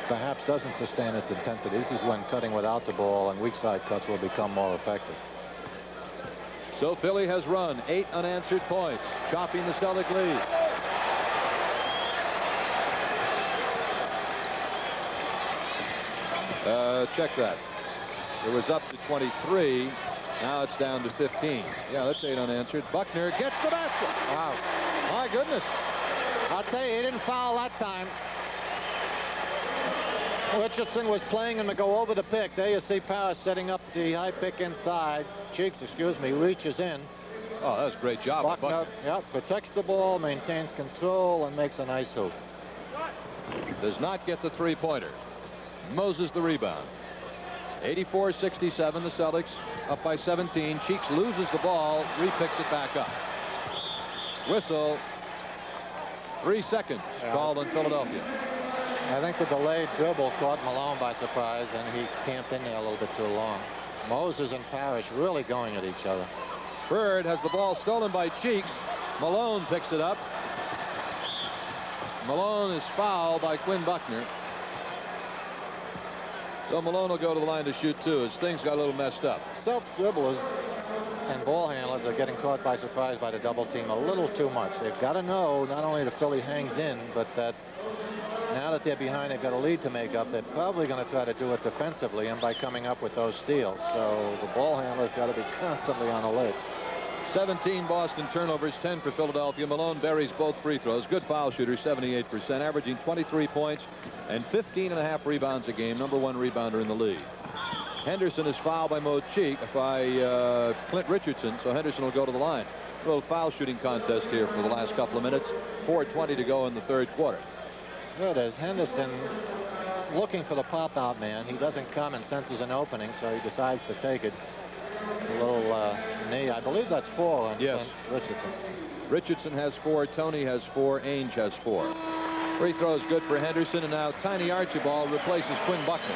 perhaps doesn't sustain its intensity. This is when cutting without the ball and weak side cuts will become more effective. So Philly has run 8 unanswered points, chopping the Celtic lead. Check that. It was up to 23. Now it's down to 15. Yeah, that's 8 unanswered. Buckner gets the basket. Wow. My goodness. I'll tell you, he didn't foul that time. Richardson was playing him to go over the pick. There you see Parish setting up the high pick inside. Cheeks, excuse me, reaches in. Oh, that was a great job. Buckner, yep, protects the ball, maintains control, and makes a nice hoop. Does not get the three-pointer. Moses the rebound. 84-67, the Celtics up by 17. Cheeks loses the ball, repicks it back up. Whistle. 3 seconds called in Philadelphia. I think the delayed dribble caught Malone by surprise, and he camped in there a little bit too long. Moses and Parish really going at each other. Bird has the ball stolen by Cheeks. Malone picks it up. Malone is fouled by Quinn Buckner. So Malone will go to the line to shoot too, as things got a little messed up. Celtics dribblers and ball handlers are getting caught by surprise by the double team a little too much. They've got to know not only the Philly hangs in, but that now that they're behind, they've got a lead to make up. They're probably going to try to do it defensively and by coming up with those steals. So the ball handler's got to be constantly on alert. 17 Boston turnovers, 10 for Philadelphia. Malone buries both free throws. Good foul shooter, 78%, averaging 23 points and 15.5 rebounds a game. Number 1 rebounder in the league. Henderson is fouled by Clint Richardson, so Henderson will go to the line. A little foul shooting contest here for the last couple of minutes. 4:20 to go in the third quarter. There it is. Henderson looking for the pop-out man. He doesn't come and senses an opening, so he decides to take it. A little knee. I believe that's 4 on yes. Richardson. Richardson has 4. Tony has 4. Ainge has 4. Free throw is good for Henderson, and now Tiny Archibald replaces Quinn Buckner.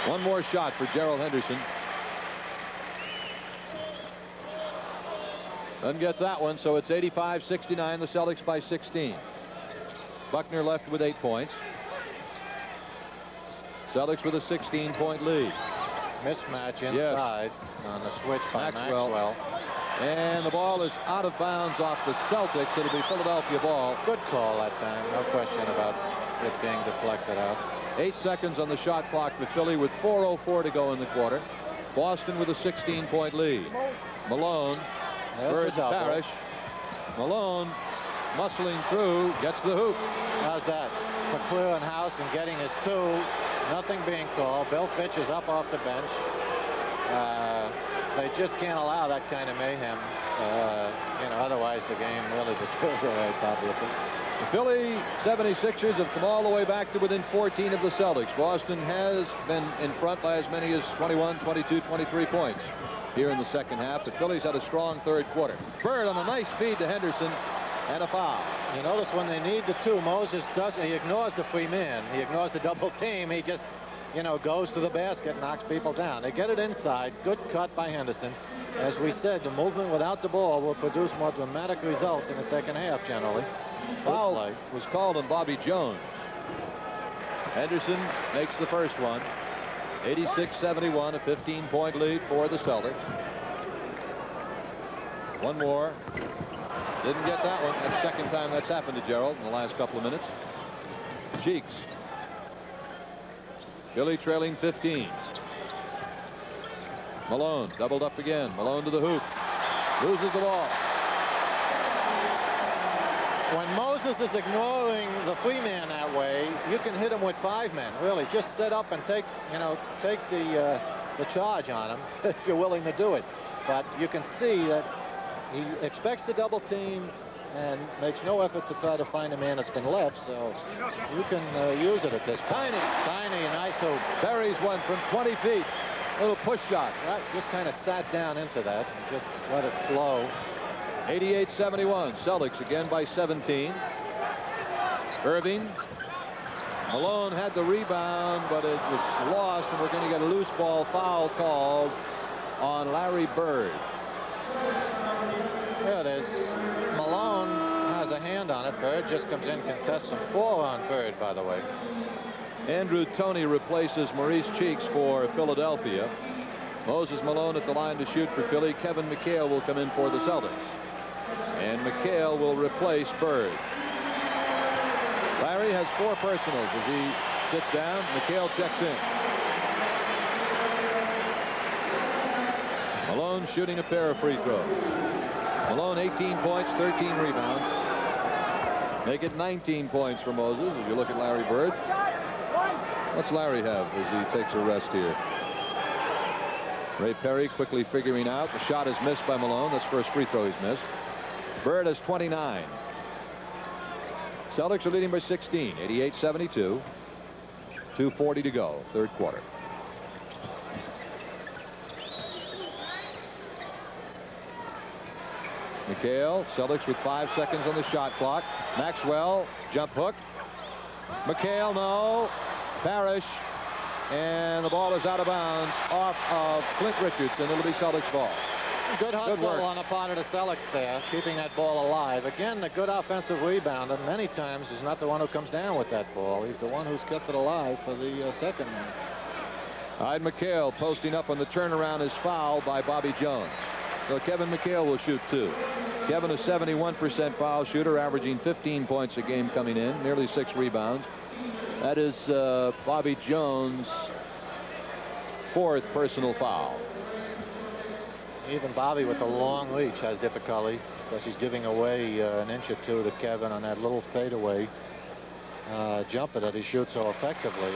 One more shot for Gerald Henderson. Doesn't get that one, so it's 85-69. The Celtics by 16. Buckner left with 8 points. Celtics with a 16-point lead. Mismatch inside on the switch by Maxwell. And the ball is out of bounds off the Celtics. It'll be Philadelphia ball. Good call that time. No question about it being deflected out. 8 seconds on the shot clock for Philly with 4:04 to go in the quarter. Boston with a 16-point lead. Malone. Bird to Parish. Malone muscling through, gets the hoop. How's that? For clearing house and getting his 2. Nothing being called. Bill Fitch is up off the bench. They just can't allow that kind of mayhem. You know, otherwise the game really deteriorates, obviously. The Philly 76ers have come all the way back to within 14 of the Celtics. Boston has been in front by as many as 21, 22, 23 points here in the second half. The Phillies had a strong third quarter. Bird on a nice feed to Henderson and a foul. You notice when they need the 2, Moses doesn't. He ignores the free man. He ignores the double team. He just, you know, goes to the basket, knocks people down. They get it inside. Good cut by Henderson. As we said, the movement without the ball will produce more dramatic results in the second half generally. Foul was called on Bobby Jones. Henderson makes the first one. 86-71, a 15-point lead for the Celtics. One more. Didn't get that one. That's the second time that's happened to Gerald in the last couple of minutes. Cheeks. Philly trailing 15. Malone doubled up again. Malone to the hoop. Loses the ball. When Moses is ignoring the free man that way, you can hit him with 5 men. Really, just set up and take the charge on him if you're willing to do it. But you can see that he expects the double team and makes no effort to try to find a man that's been left. So you can use it at this point. Tiny, nice hoop. Buries one from 20 feet. Little push shot. Right, just kind of sat down into that and just let it flow. 88-71. Celtics again by 17. Irving. Malone had the rebound, but it was lost, and we're going to get a loose ball foul called on Larry Bird. There it is. Malone has a hand stand on it. Bird just comes in, contests some 4 on Bird, by the way. Andrew Toney replaces Maurice Cheeks for Philadelphia. Moses Malone at the line to shoot for Philly. Kevin McHale will come in for the Celtics. And McHale will replace Bird. Larry has 4 personals as he sits down. McHale checks in. Malone shooting a pair of free throws. Malone 18 points, 13 rebounds. Make it 19 points for Moses as you look at Larry Bird. What's Larry have as he takes a rest here? Ray Perry quickly figuring out the shot is missed by Malone. That's first free throw he's missed. Bird has 29. Celtics are leading by 16, 88-72. 2:40 to go, third quarter. McHale, Celtics with 5 seconds on the shot clock. Maxwell, jump hook. McHale, no. Parish, and the ball is out of bounds off of Clint Richardson. It'll be Celtics ball. Good hustle on the part of the Celtics there, keeping that ball alive. Again, a good offensive rebound, and many times he's not the one who comes down with that ball. He's the one who's kept it alive for the second man. Hyde McHale posting up on the turnaround is fouled by Bobby Jones. So Kevin McHale will shoot 2. Kevin is 71% foul shooter, averaging 15 points a game coming in, nearly 6 rebounds. That is Bobby Jones' 4th personal foul. Even Bobby with the long reach has difficulty because he's giving away an inch or 2 to Kevin on that little fadeaway jumper that he shoots so effectively.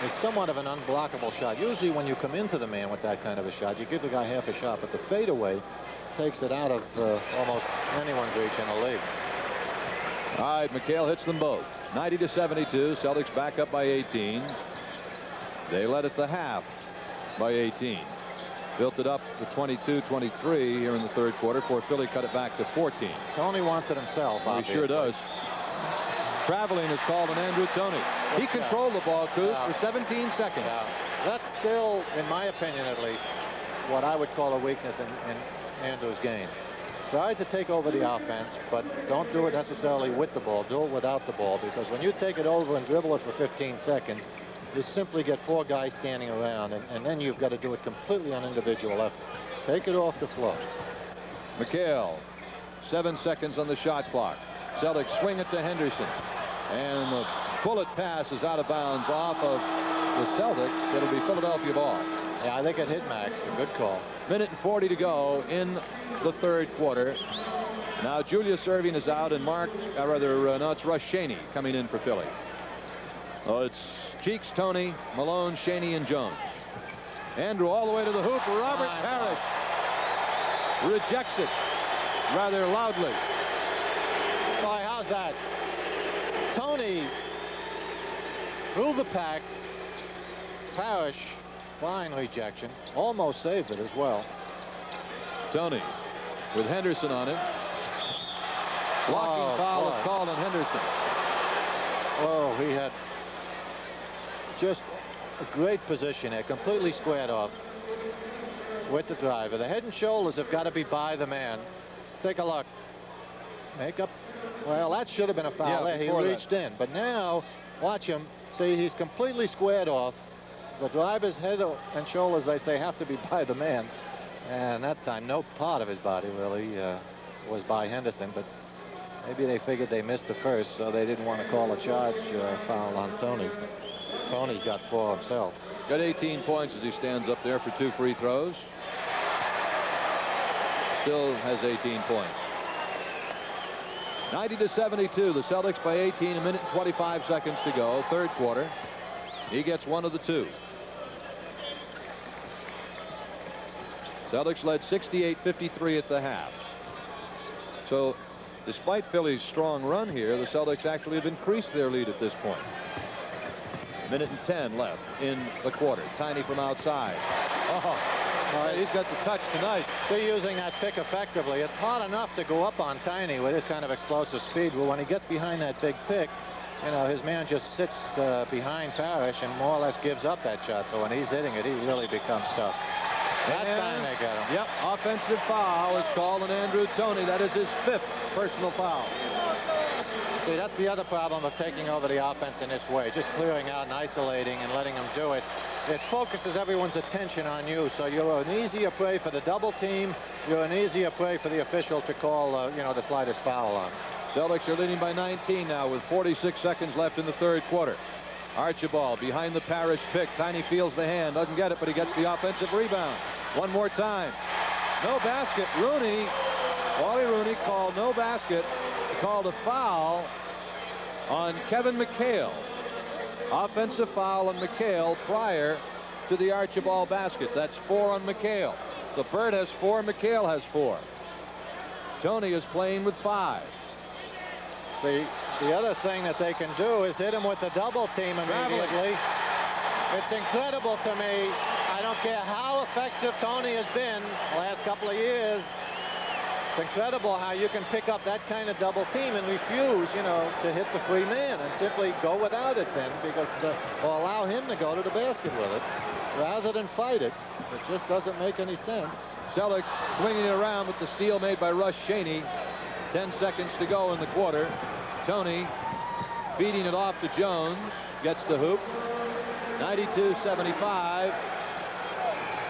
It's somewhat of an unblockable shot. Usually when you come into the man with that kind of a shot, you give the guy half a shot, but the fadeaway takes it out of almost anyone's reach in the league. All right, McHale hits them both. 90-72. Celtics back up by 18. They led at the half by 18. Built it up to 22-23 here in the third quarter before Philly cut it back to 14. Toney wants it himself. He sure does. Traveling is called on Andrew Toney. He controlled the ball, Coos, for 17 seconds. That's still, in my opinion at least, what I would call a weakness in Andrew's game. Try to take over the offense, but don't do it necessarily with the ball. Do it without the ball, because when you take it over and dribble it for 15 seconds, you simply get 4 guys standing around, and then you've got to do it completely on individual effort. Take it off the floor. McHale, 7 seconds on the shot clock. Celtics swing it to Henderson, and the bullet pass is out of bounds off of the Celtics. It'll be Philadelphia ball. Yeah, I think it hit Max. A good call. Minute and 40 to go in the third quarter. Now Julius Erving is out, and it's Russ Shaney coming in for Philly. Oh, it's Cheeks, Toney, Malone, Shaney, and Jones. Andrew all the way to the hoop. Robert Parish rejects it rather loudly. Boy, how's that? Toney through the pack. Parish, fine rejection. Almost saved it as well. Toney with Henderson on him. Blocking foul is called on Henderson. Oh, he had just a great position there, completely squared off with the driver. The head and shoulders have got to be by the man. Take a look. Make up. Well, that should have been a foul there. He reached in. But now, watch him. See, he's completely squared off. The driver's head and shoulders, they say, have to be by the man. And that time, no part of his body really was by Henderson. But maybe they figured they missed the first, so they didn't want to call a charge foul on Toney. Toney's got 4 himself. Got 18 points as he stands up there for 2 free throws. Still has 18 points. 90-72. The Celtics by 18. A minute and 25 seconds to go. Third quarter. He gets 1 of the 2. Celtics led 68-53 at the half. So despite Philly's strong run here, the Celtics actually have increased their lead at this point. Minute and 10 left in the quarter. Tiny from outside. He's got the touch tonight. They're using that pick effectively. It's hard enough to go up on Tiny with his kind of explosive speed, but when he gets behind that big pick, you know, his man just sits behind Parish and more or less gives up that shot. So when he's hitting it, he really becomes tough. That time they got him. Yep, offensive foul is called on Andrew Toney. That is his 5th personal foul. See, that's the other problem of taking over the offense in this way, just clearing out and isolating and letting them do it. It focuses everyone's attention on you, so you're an easier prey for the double team. You're an easier prey for the official to call, you know, the slightest foul on. Celtics are leading by 19 now with 46 seconds left in the third quarter. Archibald behind the Parish pick. Tiny feels the hand, doesn't get it, but he gets the offensive rebound. One more time. No basket. Wally Rooney called no basket. Called a foul on Kevin McHale. Offensive foul on McHale prior to the Archibald basket. That's 4 on McHale. So Bird has 4, McHale has 4. Tony is playing with 5. See, the other thing that they can do is hit him with the double team immediately. It's incredible to me. I don't care how effective Tony has been the last couple of years. It's incredible how you can pick up that kind of double team and refuse, you know, to hit the free man and simply go without it then, because or allow him to go to the basket with it rather than fight it. It just doesn't make any sense. Celtics swinging it around with the steal made by Russ Shaney. 10 seconds to go in the quarter. Tony feeding it off to Jones. Gets the hoop. 92-75.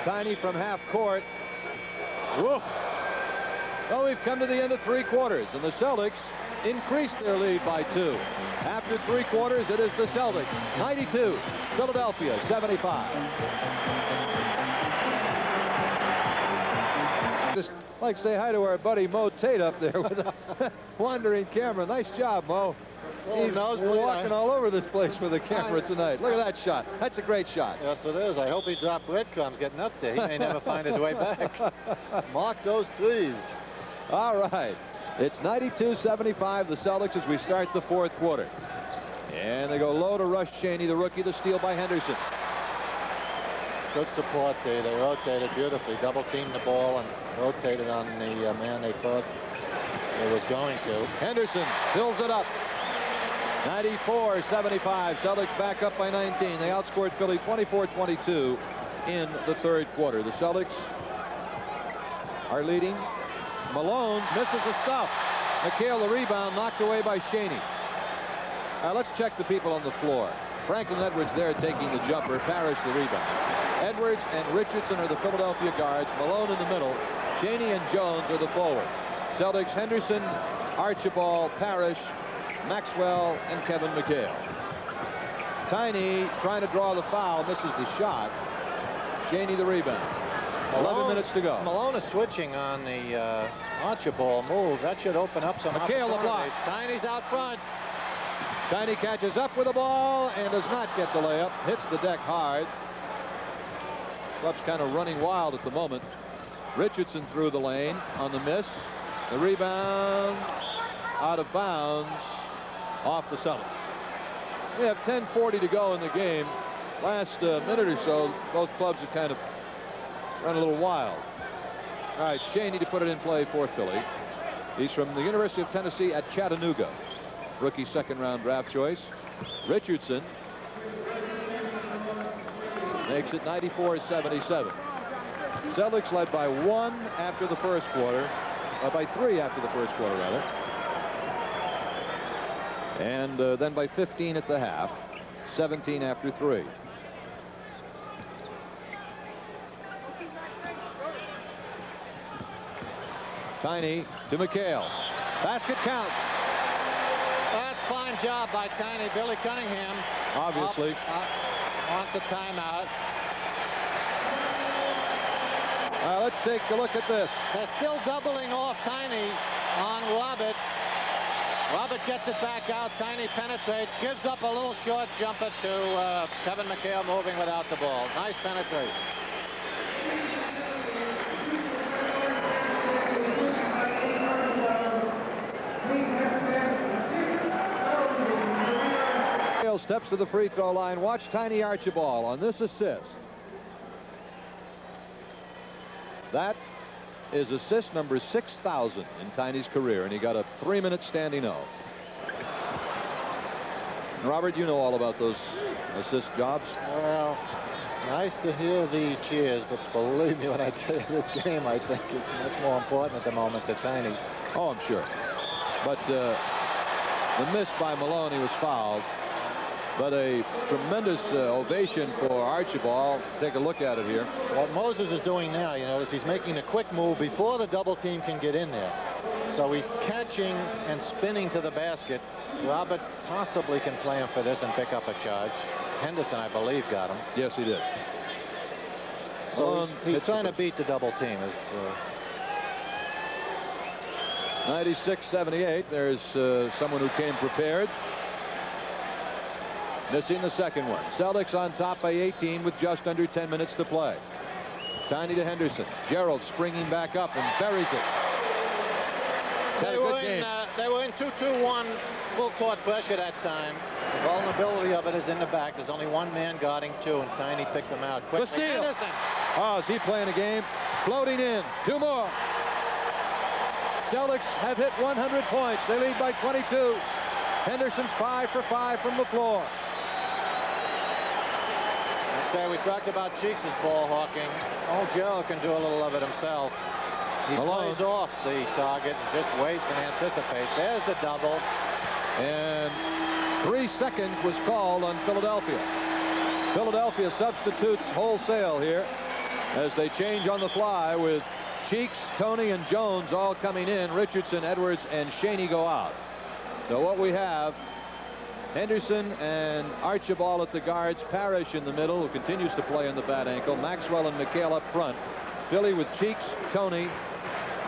Tiny from half court. Whoa. Well, we've come to the end of 3 quarters, and the Celtics increased their lead by 2. After 3 quarters, it is the Celtics 92, Philadelphia 75. Just like to say hi to our buddy Mo Tate up there with a wandering camera. Nice job, Mo. He's walking all over this place with a camera tonight. Look at that shot. That's a great shot. Yes, it is. I hope he dropped breadcrumbs getting up there. He may never find his way back. Mark those threes. All right. It's 92-75, the Celtics, as we start the 4th quarter. And they go low to Russ Shaney, the rookie, the steal by Henderson. Good support there. They rotated beautifully. Double teamed the ball and rotated on the man they thought it was going to. Henderson fills it up. 94-75. Celtics back up by 19. They outscored Philly 24-22 in the 3rd quarter. The Celtics are leading. Malone misses the stuff. McHale the rebound, knocked away by Shaney. Let's check the people on the floor. Franklin Edwards there taking the jumper. Parish the rebound. Edwards and Richardson are the Philadelphia guards. Malone in the middle. Shaney and Jones are the forwards. Celtics Henderson, Archibald, Parish, Maxwell, and Kevin McHale. Tiny trying to draw the foul, misses the shot. Shaney the rebound. 11 minutes to go. Malone is switching on the Archibald move. That should open up some McHale the block. Tiny's out front. Tiny catches up with the ball and does not get the layup. Hits the deck hard. Club's kind of running wild at the moment. Richardson through the lane on the miss. The rebound out of bounds off the Celtics. We have 10:40 to go in the game. Last minute or so, both clubs have kind of run a little wild. All right, Shaney to put it in play for Philly. He's from the University of Tennessee at Chattanooga. Rookie 2nd-round draft choice. Richardson makes it 94-77. Celtics led by 1 after the 1st quarter. By 3 after the 1st quarter, rather. And then by 15 at the half. 17 after 3. Tiny to McHale. Basket count. That's a fine job by Tiny. Billy Cunningham Obviously. wants a timeout. Let's take a look at this. They're still doubling off Tiny on Robert. Robert gets it back out. Tiny penetrates, gives up a little short jumper to Kevin McHale moving without the ball. Nice penetration. Steps to the free throw line. Watch Tiny Archibald on this assist. That is assist number 6,000 in Tiny's career, and he got a 3-minute standing O. Robert, you know all about those assist jobs. Well, it's nice to hear the cheers, but believe me when I tell you, this game, I think, is much more important at the moment to Tiny. Oh, I'm sure. But The miss by Malone, he was fouled. But a tremendous ovation for Archibald. Take a look at it here. What Moses is doing now, you notice he's making a quick move before the double team can get in there. So he's catching and spinning to the basket. Robert possibly can play him for this and pick up a charge. Henderson, I believe, got him. Yes, he did. So he's trying to beat the double team. 96-78. There's someone who came prepared. Missing the second one. Celtics on top by 18 with just under 10 minutes to play. Tiny to Henderson. Gerald springing back up and buries it. They were in 2-2-1 full court pressure that time. The vulnerability of it is in the back. There's only one man guarding two, and Tiny picked them out quickly. The steal. Henderson. Oh, is he playing a game? Floating in. Two more. Celtics have hit 100 points. They lead by 22. Henderson's 5 for 5 from the floor. We talked about Cheeks' ball hawking. Old Gerald can do a little of it himself. He Malone plays off the target and just waits and anticipates. There's the double. And 3 seconds was called on Philadelphia. Philadelphia substitutes wholesale here as they change on the fly with Cheeks, Tony, and Jones all coming in. Richardson, Edwards, and Shaney go out. So what we have, Henderson and Archibald at the guards, Parish in the middle, who continues to play on the bad ankle, Maxwell and McHale up front, Philly with Cheeks, Tony,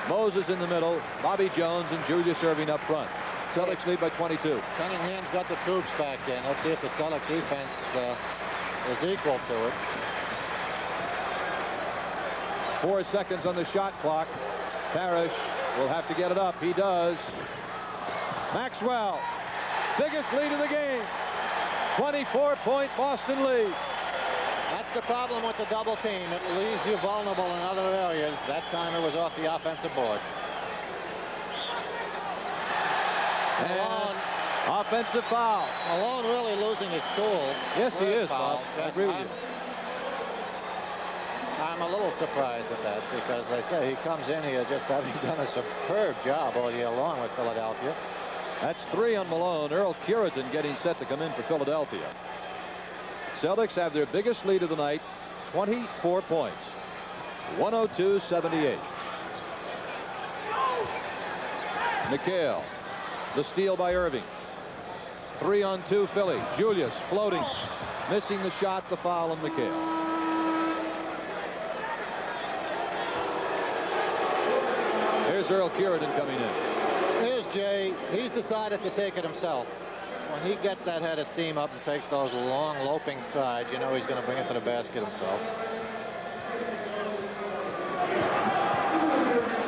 Moses in the middle, Bobby Jones, and Julius Erving up front. Celtics lead by 22. Cunningham's got the troops back in. Let's see if the Celtics defense is equal to it. 4 seconds on the shot clock. Parish will have to get it up. He does. Maxwell, biggest lead of the game. 24-point Boston lead. That's the problem with the double team. It leaves you vulnerable in other areas. That time it was off the offensive board. Malone. Offensive foul. Malone really losing his cool. Yes, he is, Bob. I agree with you. I'm a little surprised at that because I say he comes in here just having done a superb job all year long with Philadelphia. That's 3 on Malone. Earl Curitan getting set to come in for Philadelphia. Celtics have their biggest lead of the night, 24 points. 102-78. McHale. The steal by Irving. 3-on-2 Philly. Julius floating. Missing the shot, the foul on McHale. Here's Earl Curitan coming in. Here's Jay. He's decided to take it himself. When he gets that head of steam up and takes those long loping strides, you know he's going to bring it to the basket himself.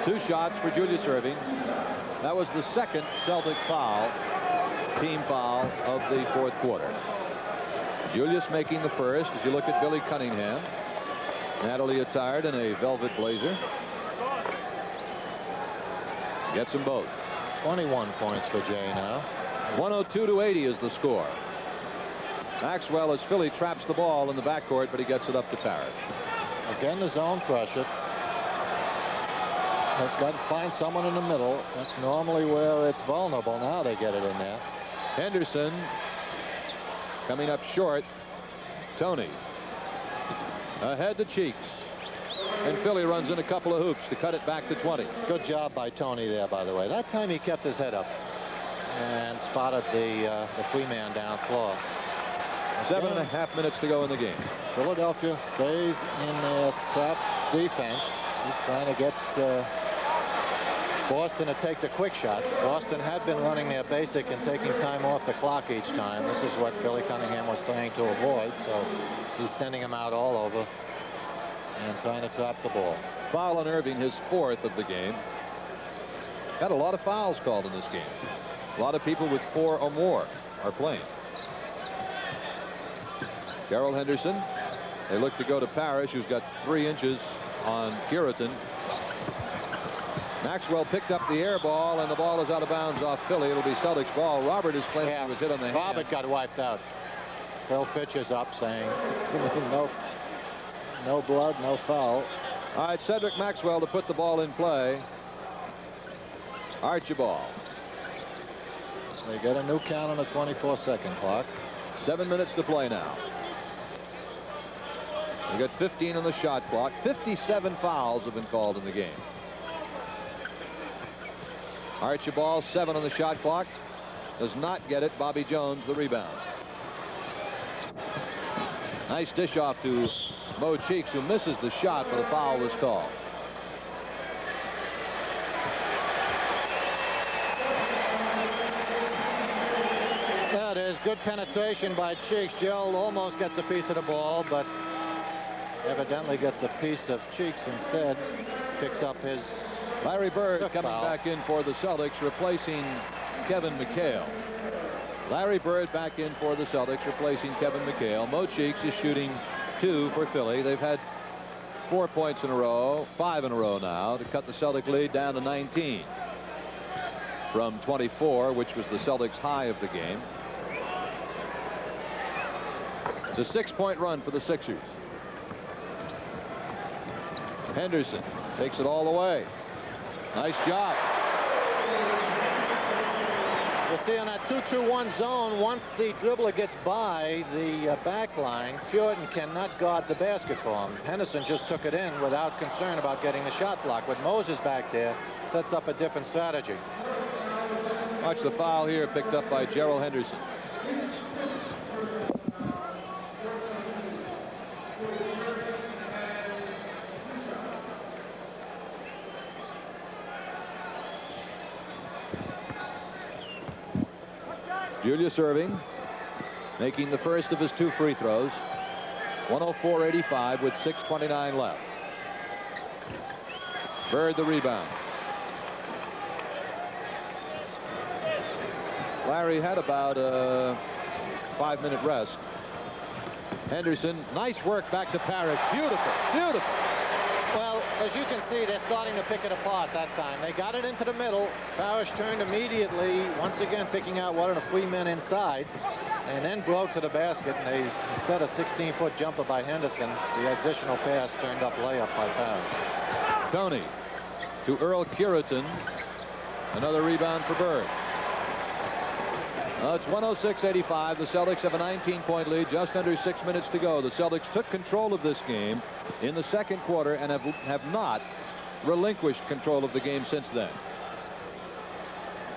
2 shots for Julius Erving. That was the second Celtic foul, team foul of the 4th quarter. Julius making the first. As you look at Billy Cunningham, Natalie attired in a velvet blazer. Gets them both. 21 points for Jay now. 102-80 is the score. Maxwell, as Philly traps the ball in the backcourt, but he gets it up to Parish. Again, the zone pressure. They've got to find someone in the middle. That's normally where it's vulnerable. Now they get it in there. Henderson coming up short. Tony ahead to Cheeks. And Philly runs in a couple of hoops to cut it back to 20. Good job by Tony there, by the way. That time he kept his head up and spotted the free man down floor. 7.5 minutes to go in the game. Philadelphia stays in their trap defense. He's trying to get Boston to take the quick shot. Boston had been running their basic and taking time off the clock each time. This is what Billy Cunningham was trying to avoid, so he's sending him out all over and trying to trap the ball. Foul on Irving, his 4th of the game. Got a lot of fouls called in this game. A lot of people with 4 or more are playing. Gerald Henderson. They look to go to Parish, who's got 3 inches on Curitan. Maxwell picked up the air ball, and the ball is out of bounds off Philly. It'll be Celtics ball. Robert is playing. Yeah, He was hit on the hand. Robert got wiped out. Phil pitches up saying, no blood, no foul. All right, Cedric Maxwell to put the ball in play. Archibald. They get a new count on the 24-second clock. 7 minutes to play now. We got 15 on the shot clock. 57 fouls have been called in the game. Archibald, 7 on the shot clock. Does not get it. Bobby Jones, the rebound. Nice dish off to Mo Cheeks, who misses the shot, but a foul was called. That is good penetration by Cheeks. Joe almost gets a piece of the ball, but evidently gets a piece of Cheeks instead. Picks up his Larry Bird coming foul. back in for the Celtics, replacing Kevin McHale. Larry Bird back in for the Celtics, replacing Kevin McHale. Mo Cheeks is shooting 2 for Philly. They've had 4 points in a row, 5 in a row now, to cut the Celtic lead down to 19 from 24, which was the Celtics' high of the game. It's a 6-point run for the Sixers. Henderson takes it all the way. Nice job. You see, on that 2-2-1 zone, once the dribbler gets by the back line, Puritan cannot guard the basket for him. Henderson just took it in without concern about getting the shot block. With Moses back there, sets up a different strategy. Watch the foul here picked up by Gerald Henderson. Julius Erving making the first of his 2 free throws. 104-85 with 6:29 left. Bird the rebound. Larry had about a 5-minute rest. Henderson, nice work back to Parish. Beautiful, beautiful. Well, as you can see, they're starting to pick it apart that time. They got it into the middle. Parish turned immediately, once again picking out one of the 3 men inside, and then broke to the basket. And they, instead of 16-foot jumper by Henderson, the additional pass turned up layup by Parish. Tony to Earl Curitan. Another rebound for Bird. It's 106-85. The Celtics have a 19-point lead, just under 6 minutes to go. The Celtics took control of this game in the second quarter and have not relinquished control of the game since then.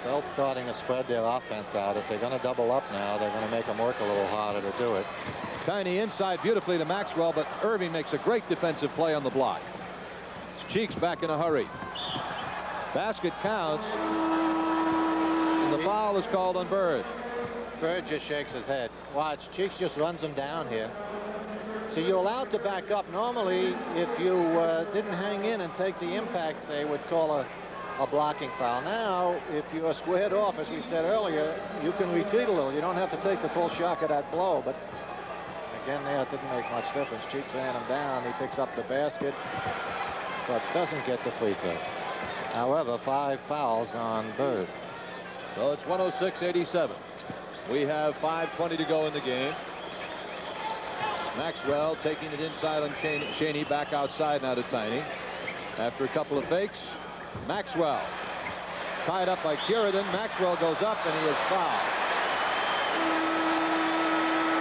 Celtics starting to spread their offense out. If they're going to double up now, they're going to make them work a little harder to do it. Tiny inside beautifully to Maxwell, but Irving makes a great defensive play on the block. Cheeks back in a hurry. Basket counts. The foul is called on Bird. Bird just shakes his head. Watch, Cheeks just runs him down here. So you're allowed to back up. Normally, if you didn't hang in and take the impact, they would call a blocking foul. Now, if you're squared off, as we said earlier, you can retreat a little. You don't have to take the full shock of that blow. But again, there it didn't make much difference. Cheeks ran him down. He picks up the basket, but doesn't get the free throw. However, 5 fouls on Bird. So it's 106-87. We have 5:20 to go in the game. Maxwell taking it inside on Shaney, back outside now to Tiny. After a couple of fakes, Maxwell tied up by Curitan. Maxwell goes up and he is fouled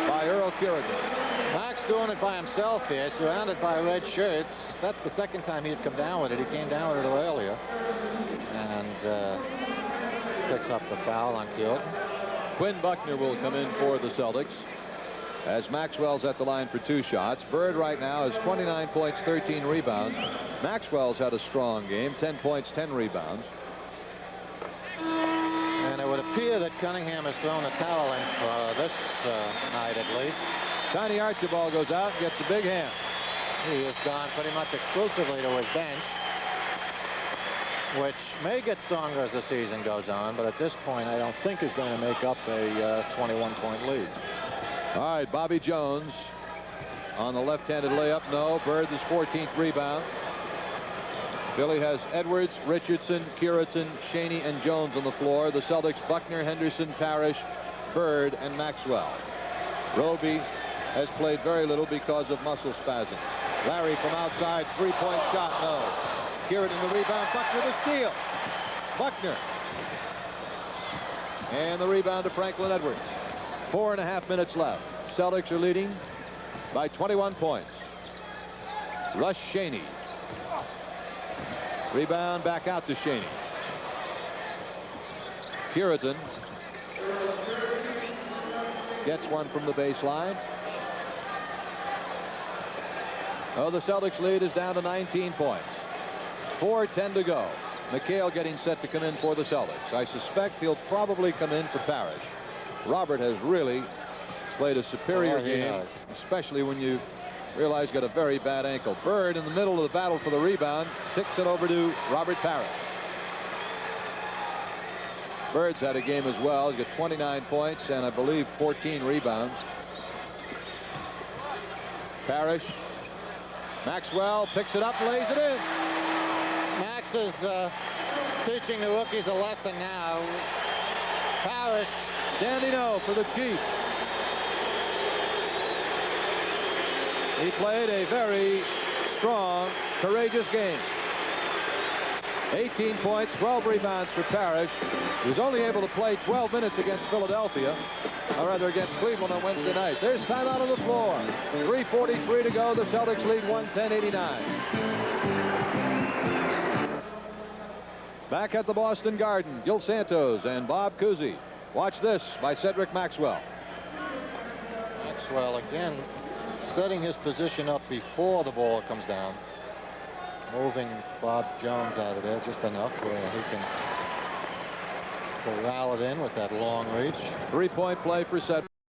by Earl Curitan. Max doing it by himself here, surrounded by red shirts. That's the second time he'd come down with it. He came down with it a little earlier. And picks up the foul on Curitan. Quinn Buckner will come in for the Celtics as Maxwell's at the line for 2 shots. Bird right now has 29 points, 13 rebounds. Maxwell's had a strong game, 10 points, 10 rebounds. And it would appear that Cunningham has thrown a towel in for this night at least. Tiny Archibald goes out and gets a big hand. He has gone pretty much exclusively to his bench, which may get stronger as the season goes on, but at this point I don't think is going to make up a 21-point lead. All right, Bobby Jones on the left-handed layup. No. Bird, his 14th rebound. Philly has Edwards, Richardson, Curitan, Shaney, and Jones on the floor. The Celtics, Buckner, Henderson, Parish, Bird, and Maxwell. Roby has played very little because of muscle spasms. Larry from outside, 3-point shot, no. Curitan the rebound, Buckner the steal. Buckner And the rebound to Franklin Edwards. 4.5 minutes left. Celtics are leading by 21 points. Russ Shaney. Rebound back out to Shaney. Puritan gets one from the baseline. Oh, the Celtics lead is down to 19 points. 4:10 to go. McHale getting set to come in for the Celtics. I suspect he'll probably come in for Parish. Robert has really played a superior game, especially when you realize he's got a very bad ankle. Bird in the middle of the battle for the rebound ticks it over to Robert Parish. Bird's had a game as well. He's got 29 points and I believe 14 rebounds. Parish. Maxwell picks it up and lays it in. Max is teaching the rookies a lesson now. Parish. Dandino for the Chief. He played a very strong, courageous game. 18 points, 12 rebounds for Parish. He was only able to play 12 minutes against Philadelphia, or rather against Cleveland on Wednesday night. There's timeout on the floor. 3:43 to go. The Celtics lead 110-89. Back at the Boston Garden, Gil Santos and Bob Cousy. Watch this by Cedric Maxwell. Maxwell again setting his position up before the ball comes down. Moving Bob Jones out of there just enough where he can corral it in with that long reach. 3-point play for Cedric.